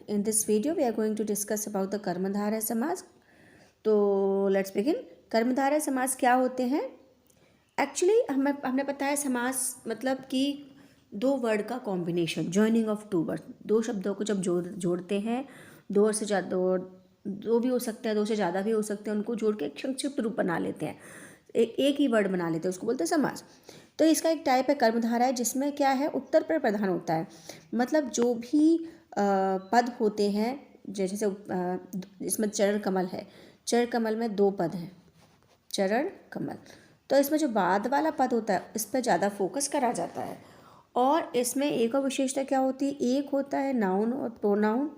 in this video we are going to discuss about the कर्मधारय समास. तो let's begin. कर्मधारय समास क्या होते हैं? एक्चुअली हमने बताया समास मतलब कि दो वर्ड का combination, joining of two word. दो शब्दों को जब जोड़ते हैं, दो से ज़्यादा, दो भी हो सकता है, दो से ज़्यादा भी हो सकते हैं, उनको जोड़ के एक संक्षिप्त रूप बना लेते हैं, एक ही वर्ड बना लेते हैं, उसको बोलते हैं समास. तो इसका एक टाइप है कर्मधारय, जिसमें क्या है, उत्तर पर प्रधान होता है. मतलब जो भी पद होते हैं, जैसे इसमें चरण कमल है, चरण कमल में दो पद हैं, चरण कमल. तो इसमें जो बाद वाला पद होता है इस पर ज़्यादा फोकस करा जाता है. और इसमें एक और विशेषता क्या होती है, एक होता है नाउन और प्रोनाउन.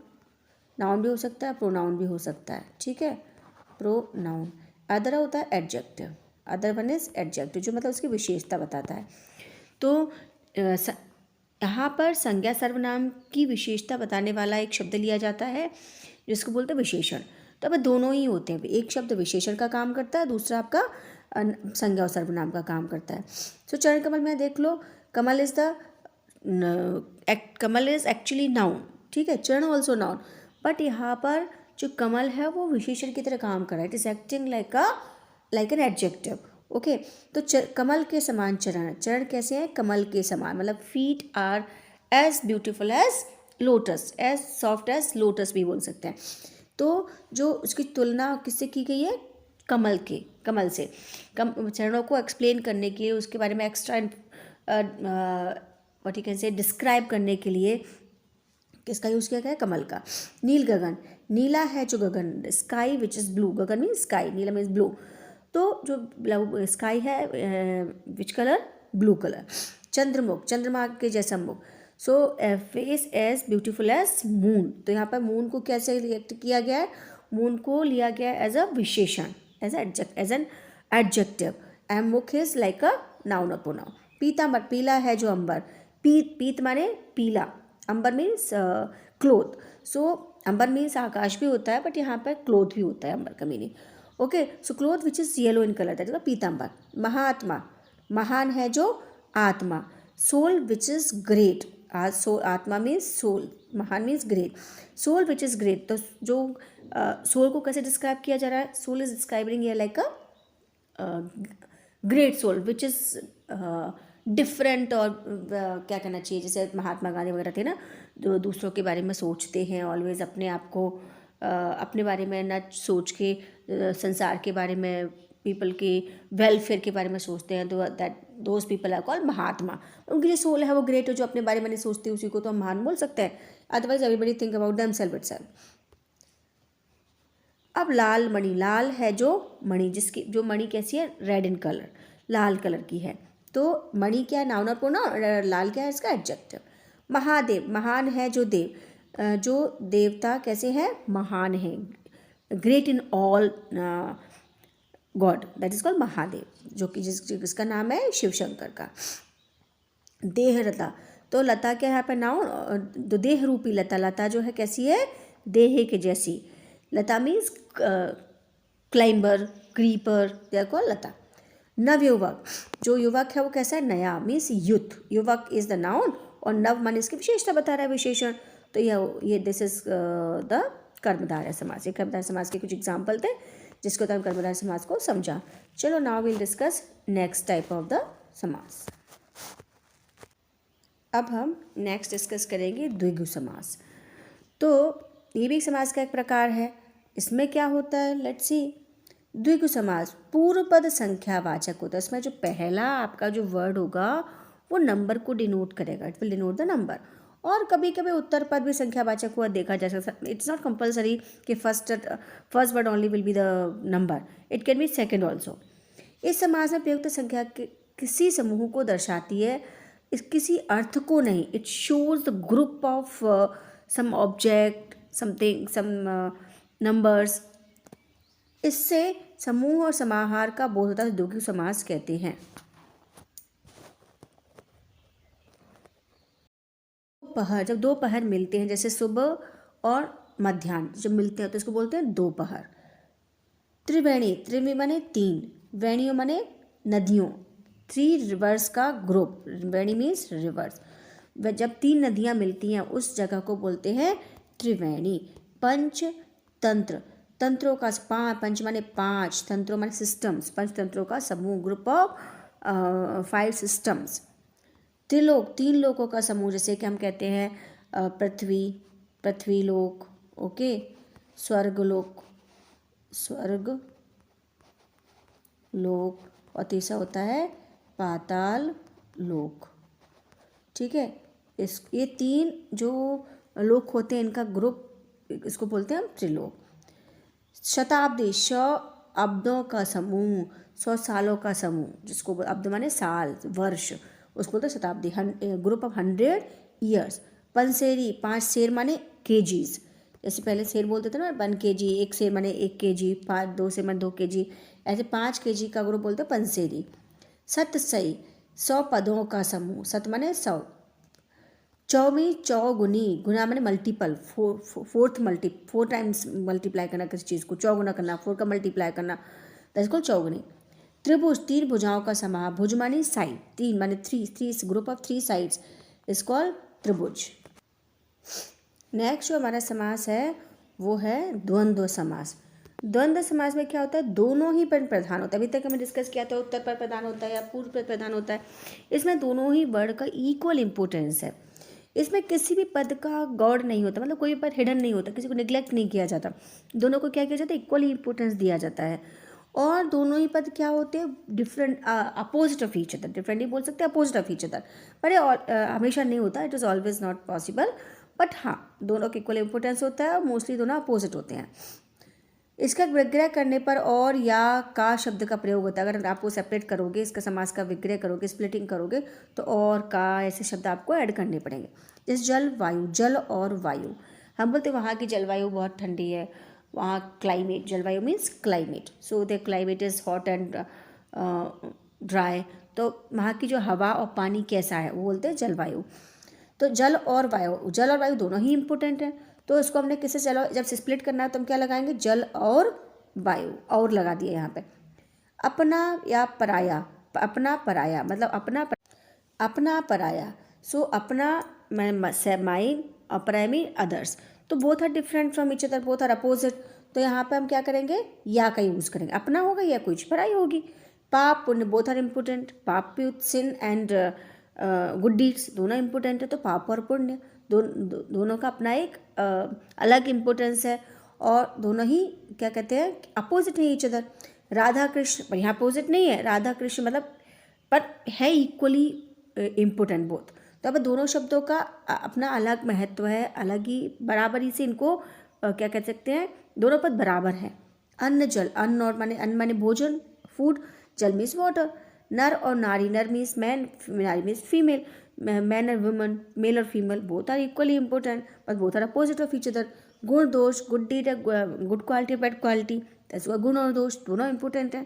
नाउन भी हो सकता है, प्रोनाउन भी हो सकता है, ठीक है, प्रोनाउन. अदर होता है adjective. Other one is adjective, जो मतलब उसकी विशेषता बताता है. तो यहाँ पर संज्ञा सर्वनाम की विशेषता बताने वाला एक शब्द लिया जाता है जिसको बोलते हैं विशेषण. तो अब दोनों ही होते हैं, एक शब्द विशेषण का काम करता है, दूसरा आपका संज्ञा और सर्वनाम का काम करता है. सो चरण कमल में देख लो, कमल इज एक्चुअली नाउन, ठीक है, चरण ऑल्सो नाउन. बट यहाँ पर जो कमल है वो विशेषण की तरह काम कर रहा है. It is acting like an adjective. Okay. तो कमल के समान चरण. चरण कैसे हैं? कमल के समान, मतलब feet are as beautiful as lotus, as soft as lotus भी बोल सकते हैं. तो जो उसकी तुलना किससे की गई है? कमल से. चरणों को एक्सप्लेन करने के लिए, उसके बारे में extra what you can say describe करने के लिए किसका यूज़ किया गया है? कमल का. नील गगन, नीला है जो गगन, स्काई विच इज़ ब्लू. गगन मीन्स स्काई, नीला मीन्स ब्लू. तो जो स्काई है विच कलर? Blue colour. चंद्रमुख, चंद्रमा के जैसा मुख. So face as beautiful as moon. तो यहाँ पर मून को कैसे रिएक्ट किया गया है? मून को लिया गया एज अ विशेषण, एज एन एडजेक्टिव. एंड मुख इज लाइक अ नाउन और प्रोनाउन. पीतांबर, पीला है जो अंबर. पीत माने पीला, अंबर मीन्स क्लोथ. सो अंबर मीन्स आकाश भी होता है, बट यहाँ पर क्लोथ भी होता है अंबर का meaning. Okay. So cloth which is yellow in colour, that is पीतांबर. महात्मा, महान है जो आत्मा. Soul which is great. आत्मा मीन्स सोल, महान means great. Soul which is great. तो जो सोल को कैसे डिस्क्राइब किया जा रहा है? सोल इज डिस्क्राइबिंग ये like a great soul which is different. और क्या कहना चाहिए, जैसे महात्मा गांधी वगैरह थे ना, जो दूसरों के बारे में सोचते हैं ऑलवेज, अपने आप को अपने बारे में न सोच के संसार के बारे में, पीपल के वेलफेयर के बारे में सोचते हैं. तो दोज पीपल आर कॉल्ड महात्मा. उनकी जो सोल है वो ग्रेट है, जो अपने बारे में नहीं सोचते उसी को तो हम महान बोल सकते हैं. Otherwise everybody think about themselves itself. अब लाल मणि, लाल है जो मणि, जिसकी जो मणि कैसी है? Red in colour, Lal colour की है. तो मणि क्या है? नाउन और प्रोनाउन. लाल क्या है? इसका एडजेक्टिव. महादेव, महान है जो देव. जो देवता कैसे हैं? महान है, great in all God, that is called Mahadev, जो कि जिसका नाम है शिव शंकर का. देह लता, तो लता क्या है यहाँ पर? नाउन. तो देह रूपी लता, लता जो है कैसी है? देह के जैसी. लता means climber, creeper, they are called लता. नवयुवक, जो युवक है वो कैसा है? नया मीन्स यूथ. युवक इज द नाउन और नव मन इसकी विशेषता बता रहा है, विशेषण. तो ये दिस इज द कर्मधारय समास. ये कर्मधारय समास के कुछ एग्जाम्पल थे जिसको तो हम कर्मधारय समास को समझा. चलो now will discuss next type of the समास. अब हम नेक्स्ट डिस्कस करेंगे द्विगु समास. तो ये भी समास का एक प्रकार है. इसमें क्या होता है? Let's see. द्विगु समास पूर्व पद संख्यावाचक होता है. इसमें जो पहला आपका जो वर्ड होगा वो नंबर को डिनोट करेगा, it will denote the number. और कभी कभी उत्तर पद भी संख्यावाचक हुआ देखा जा सकता है. इट्स नॉट कंपल्सरी कि first word only will be the number, it can be second also. इस समास में प्रयुक्त संख्या किसी समूह को दर्शाती है, किसी अर्थ को नहीं. It shows the group of some object, something, some numbers. इससे समूह और समाहार का बोध होता है. द्विगु समास कहते हैं. पहर, जब दो पहर मिलते हैं, जैसे सुबह और मध्याह्न जब मिलते हैं तो इसको बोलते हैं दोपहर. त्रिवेणी, त्रिवेणी माने तीन, वेणियों माने नदियों. थ्री रिवर्स का ग्रुप, वेणी मीन्स रिवर्स. जब तीन नदियाँ मिलती हैं उस जगह को बोलते हैं त्रिवेणी। पंचतंत्र, तंत्रों का पंच माने 5, तंत्रों माने सिस्टम्स, पंचतंत्रों का समूह, ग्रुप ऑफ 5 सिस्टम्स। त्रिलोक, 3 लोकों का समूह, जैसे कि हम कहते हैं पृथ्वी, पृथ्वीलोक, ओके, स्वर्गलोक, स्वर्ग लोक, और तीसरा होता है पाताल लोक। ठीक है, ये 3 जो लोक होते हैं इनका ग्रुप, इसको बोलते हैं हम त्रिलोक। शताब्दी, 100 अब्दों का समूह, 100 सालों का समूह, जिसको अब्द माने साल, वर्ष, उसको बोलते हैं शताब्दी, ग्रुप ऑफ 100 ईयर्स। पंसेरी, 5 सेर माने केजीज, जैसे पहले सेर बोलते थे ना 1 kg, 1 सेर माने 1 kg, 2 सेर माने 2 kg, ऐसे 5 kg का ग्रुप बोलते हैं पंसेरी। सतसई, 100 पदों का समूह, सत माने 100। चौमी, चौगुनी, गुना माने मल्टीपल, 4 टाइम्स मल्टीप्लाई करना किसी चीज़ को, चौगुना करना, 4 का मल्टीप्लाई करना, दैट्स कॉल्ड चौगुनी। त्रिभुज, 3 भुजाओं का समाह, भुज माने साइड, 3 माने 3 group of 3 sides is called त्रिभुज। नेक्स्ट जो हमारा समास है वो है द्वंद्व समास। द्वंद्व समास में क्या होता है, दोनों ही पद प्रधान होता है। अभी तक हमें डिस्कस किया था उत्तर पद प्रधान होता है या पूर्व पद प्रधान होता है, इसमें दोनों ही वर्ड का इक्वल इंपॉर्टेंस है। इसमें किसी भी पद का गौड़ नहीं होता, मतलब कोई भी पद हिडन नहीं होता, किसी को निग्लेक्ट नहीं किया जाता, दोनों को क्या किया जाता है, इक्वली इंपॉर्टेंस दिया जाता है। और दोनों ही पद क्या होते हैं, different, opposite of each other, different ही बोल सकते हैं, अपोजिट ऑफ ईच अदर, पर ये हमेशा नहीं होता, it is always not possible, but हाँ दोनों का इक्वल इंपॉर्टेंस होता है और मोस्टली दोनों अपोजिट होते हैं। इसका विग्रह करने पर और या का शब्द का प्रयोग होता है। अगर आपको सेपरेट करोगे, इसका समास का विग्रह करोगे, स्प्लिटिंग करोगे, तो और का ऐसे शब्द आपको ऐड करने पड़ेंगे। जैसे जल वायु, जल और वायु, हम बोलते हैं वहाँ की जलवायु बहुत ठंडी है, वहाँ क्लाइमेट, जलवायु means climate, so the climate is hot and dry, तो वहाँ की जो हवा और पानी कैसा है वो बोलते हैं जलवायु। तो जल और वायु, जल और वायु दोनों ही इंपॉर्टेंट हैं, तो इसको हमने किससे, चलो जब स्प्लिट करना है तो हम क्या लगाएंगे, जल और वायु, और लगा दिए यहाँ पे। अपना या पराया, अपना पराया मतलब अपना पराया, सो अपना माइन और पराया मीन अदर्स, तो both are different from each other, both are opposite, तो यहाँ पे हम क्या करेंगे, या का यूज़ करेंगे, अपना होगा या कुछ पराई होगी। पाप पुण्य, बोथ आर इम्पोर्टेंट, पाप सिन एंड गुड डीड्स दोनों इम्पोर्टेंट है, तो पाप और पुण्य दोनों का अपना एक अलग इम्पोर्टेंस है, और दोनों ही क्या कहते हैं, अपोजिट है ईच अदर। राधा कृष्ण, पर यहाँ अपोजिट नहीं है, राधा कृष्ण मतलब, पर है इक्वली इम्पोर्टेंट बोथ, तो अब दोनों शब्दों का अपना अलग महत्व है, अलग ही बराबरी से इनको क्या कह सकते हैं, दोनों पद बराबर है। अन्न जल, अन्न और अन्न माने भोजन, फूड, जल मीन्स वाटर। नर और नारी, नर मीन्स मैन, नारी मीन्स फीमेल, मैन और वुमन, मेल और female, both are equally important but both are opposite of each other. गुण दोष, good deed, good quality, bad quality, गुण और दोष दोनों इंपॉर्टेंट हैं।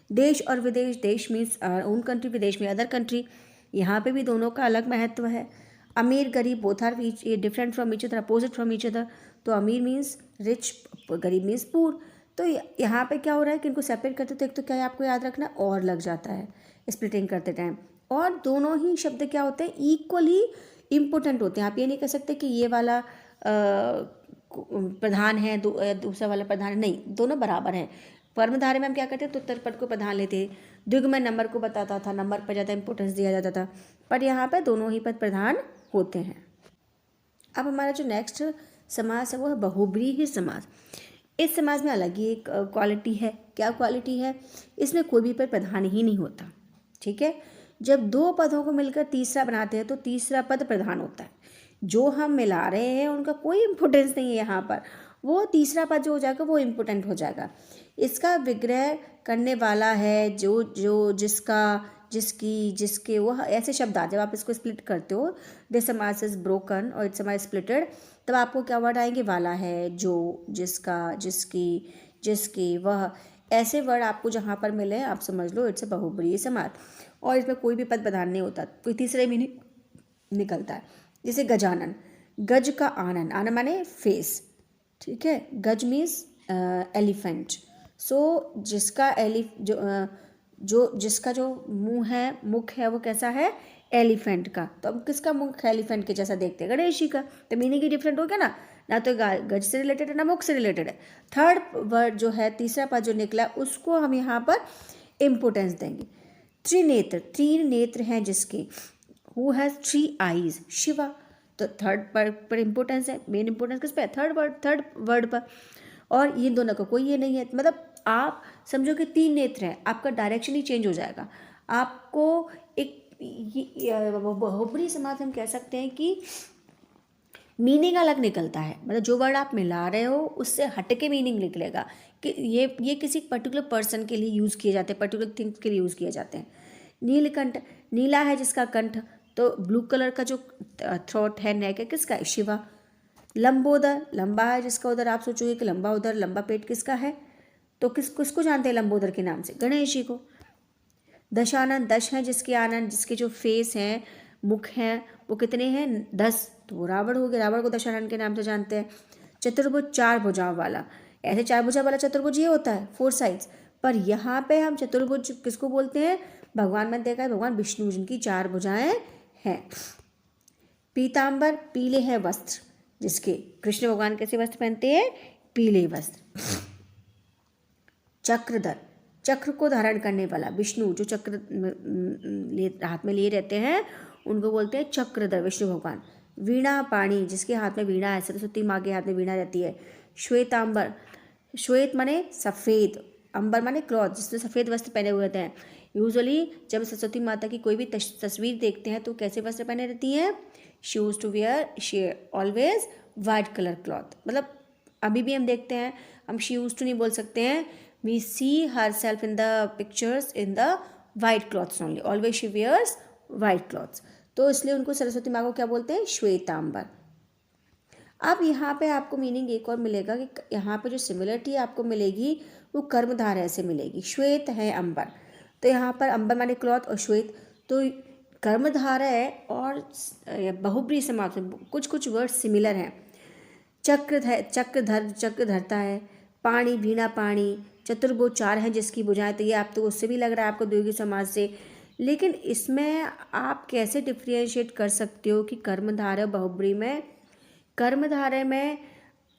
देश और विदेश, देश मीन्स ओन कंट्री, विदेश में अदर कंट्री, यहाँ पे भी दोनों का अलग महत्व है। अमीर गरीब, both are different from each other, opposite from each other, तो अमीर मीन्स रिच, गरीब मीन्स पुअर, तो यहाँ पे क्या हो रहा है कि इनको सेपरेट करते तो एक तो क्या आपको याद रखना, और लग जाता है स्प्लिटिंग करते टाइम, और दोनों ही शब्द क्या होते हैं, इक्वली इम्पोर्टेंट होते हैं। आप ये नहीं कह सकते कि ये वाला प्रधान है, दूसरा वाला प्रधान है, नहीं, दोनों बराबर हैं। कर्मधारय में हम क्या करते हैं, तो उत्तर पद को प्रधान लेते हैं, द्विग में नंबर को बताता था, नंबर पर ज़्यादा इंपॉर्टेंस दिया जाता था, पर यहाँ पर दोनों ही पद प्रधान होते हैं। अब हमारा जो नेक्स्ट समास है वो है बहुब्रीहि समास। इस समास में अलग ही एक क्वालिटी है। क्या क्वालिटी है, इसमें कोई भी पद प्रधान ही नहीं होता, ठीक है। जब दो पदों को मिलकर तीसरा बनाते हैं तो तीसरा पद प्रधान होता है। जो हम मिला रहे हैं उनका कोई इम्पोर्टेंस नहीं है यहाँ पर, वो तीसरा पद जो हो जाएगा वो इम्पोर्टेंट हो जाएगा। इसका विग्रह करने वाला है जो जो जिसका, जिसकी, जिसके, वो ऐसे शब्द आ, जब आप इसको स्प्लिट करते हो, दिस समास इज ब्रोकन और इट्स समास स्प्लिटेड, तब आपको क्या वर्ड आएंगे, वाला है, जो, जिसका, जिसकी, जिसके, वह, ऐसे वर्ड आपको जहाँ पर मिले आप समझ लो इट्स अ बहुब्रीहि समास। और इसमें कोई भी पद प्रधान नहीं होता, कोई तीसरे में नहीं निकलता है। जैसे गजानन, गज का आनन, आनन माने फेस, ठीक है, गज मीन्स एलिफेंट, सो जिसका जिसका जो मुंह है, मुख है, वो कैसा है, एलिफेंट का, तो अब किसका मुख एलिफेंट के जैसा देखते हैं, गणेश जी का, तो मीनिंग ही डिफरेंट हो गया ना। ना तो गज से रिलेटेड है ना मुख से रिलेटेड है। थर्ड वर्ड जो है, तीसरा पद जो निकला, उसको हम यहाँ पर इम्पोर्टेंस देंगे। त्रिनेत्र, तीन नेत्र हैं जिसके, हु हैज़ 3 eyes, शिवा। तो थर्ड पर इम्पोर्टेंस है, मेन इम्पोर्टेंस किस पे है, थर्ड वर्ड पर। और ये दोनों का कोई ये नहीं है, मतलब आप समझो कि 3 नेत्र हैं, आपका डायरेक्शन ही चेंज हो जाएगा। आपको एक बहुब्री समास हम कह सकते हैं कि मीनिंग अलग निकलता है, मतलब जो वर्ड आप मिला रहे हो उससे हटके मीनिंग निकलेगा कि ये किसी पर्टिकुलर पर्सन के लिए यूज़ किए जाते हैं, पर्टिकुलर थिंग्स के लिए यूज़ किए जाते हैं। नीलकंठ, नीला है जिसका कंठ, तो ब्लू कलर का जो थ्रोट है, नेक है, किसका है, शिवा। लंबोदर, लंबा है जिसका उधर, आप सोचोगे कि लंबा उधर, लंबा पेट किसका है, तो किसको जानते हैं लंबोदर के नाम से, गणेश जी को। दशानन, दश है जिसके आनंद, जिसके जो फेस हैं, मुख हैं, वो कितने हैं, 10, तो वो रावण हो गया, रावण को दशानन के नाम से जानते हैं। चतुर्भुज, 4 भुजाओं वाला, ऐसे 4 भुजा वाला चतुर्भुज ये होता है, 4 साइड्स, पर यहाँ पे हम चतुर्भुज किसको बोलते हैं, भगवान में देखा है, भगवान विष्णु जिनकी 4 भुजाएं हैं। पीताम्बर, पीले हैं वस्त्र जिसके, कृष्ण भगवान कैसे वस्त्र पहनते हैं, पीले वस्त्र। चक्रधर, चक्र को धारण करने वाला, विष्णु जो चक्र हाथ में लिए रहते हैं उनको बोलते हैं चक्रधर, विष्णु भगवान। वीणा पाणी, जिसके हाथ में वीणा है, सरस्वती माँ के हाथ में वीणा रहती है। श्वेतांबर, श्वेत माने सफ़ेद, अंबर माने क्लॉथ, जिसमें सफ़ेद वस्त्र पहने हुए रहते हैं। यूजुअली जब सरस्वती माता की कोई भी तस्वीर देखते हैं तो कैसे वस्त्र पहने रहती हैं, she used to wear always white colour cloth, मतलब अभी भी हम देखते हैं, हम शी यूज्ड टू नहीं बोल सकते हैं, we see herself in the pictures in the white clothes only, always she wears white clothes, तो इसलिए उनको सरस्वती माँ को क्या बोलते हैं, श्वेतांबर। अब यहाँ पे आपको मीनिंग एक और मिलेगा कि यहाँ पे जो सिमिलरिटी आपको मिलेगी वो कर्मधारय से मिलेगी। श्वेत है अंबर, तो यहाँ पर अंबर माने क्लॉथ और श्वेत, तो कर्मधारय और बहुब्री समास में कुछ वर्ड सिमिलर हैं। चक्र धरता है, पाणी, वीणा पाणी, चतुर्भुज, 4 हैं जिसकी भुजाएं, तो ये आप तो उससे भी लग रहा है आपको द्विगु समास से, लेकिन इसमें आप कैसे डिफ्रेंशिएट कर सकते हो कि कर्मधारय बहुब्री में, कर्मधारय में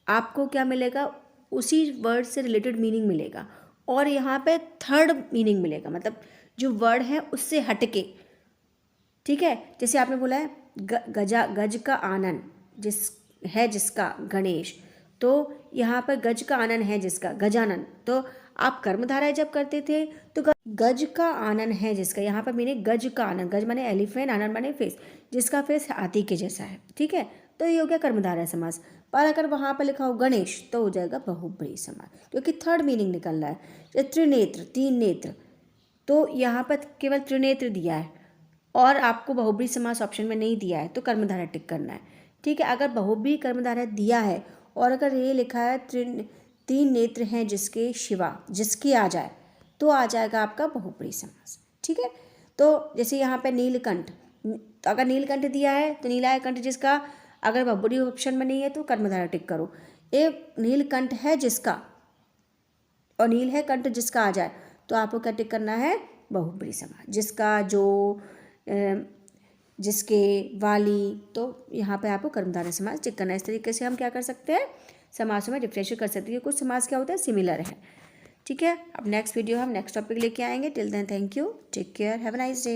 आपको क्या मिलेगा, उसी वर्ड से रिलेटेड मीनिंग मिलेगा, और यहाँ पे थर्ड मीनिंग मिलेगा, मतलब जो वर्ड है उससे हटके, ठीक है। जैसे आपने बोला है गज का आनन जिसका गणेश, तो यहाँ पर गज का आनन है जिसका गजानन, तो आप कर्मधारय जब करते थे तो गज का आनन है जिसका, यहाँ पर मैंने गज का आनन, गज माने एलिफेंट, आनन माने फेस, जिसका फेस हाथी के जैसा है, ठीक है, तो ये हो गया कर्मधारय समास। पर अगर वहाँ पर लिखा हो गणेश तो हो जाएगा बहुब्री समास, क्योंकि थर्ड मीनिंग निकल रहा है। त्रिनेत्र, 3 नेत्र, तो यहाँ पर केवल त्रिनेत्र दिया है और आपको बहुब्री समास ऑप्शन में नहीं दिया है, तो कर्मधारय टिक करना है, ठीक है। अगर बहुब्री कर्मधारय दिया है और अगर ये लिखा है 3 नेत्र हैं जिसके शिवा, जिसकी आ जाए, तो आ जाएगा आपका बहुब्री समास, ठीक है। तो जैसे यहाँ पे नीलकंठ, तो अगर नीलकंठ दिया है तो नीला है कंठ जिसका, अगर बहुब्री ऑप्शन में नहीं है तो कर्मधारय टिक करो। एक नीलकंठ है जिसका और नील है कंठ जिसका आ जाए, तो आपको क्या टिक करना है, बहुब्री समास, जिसका, जो, जिसके, वाली, तो यहाँ पे आपको कर्मधारय समास टिक करना है। इस तरीके से हम क्या कर सकते हैं, समासों में डिफ्रेंशिएट कर सकते हैं। कुछ समास क्या होता है, सिमिलर है, ठीक है। अब नेक्स्ट वीडियो हम नेक्स्ट टॉपिक लेके आएंगे। Till then thank you, take care, have a nice day.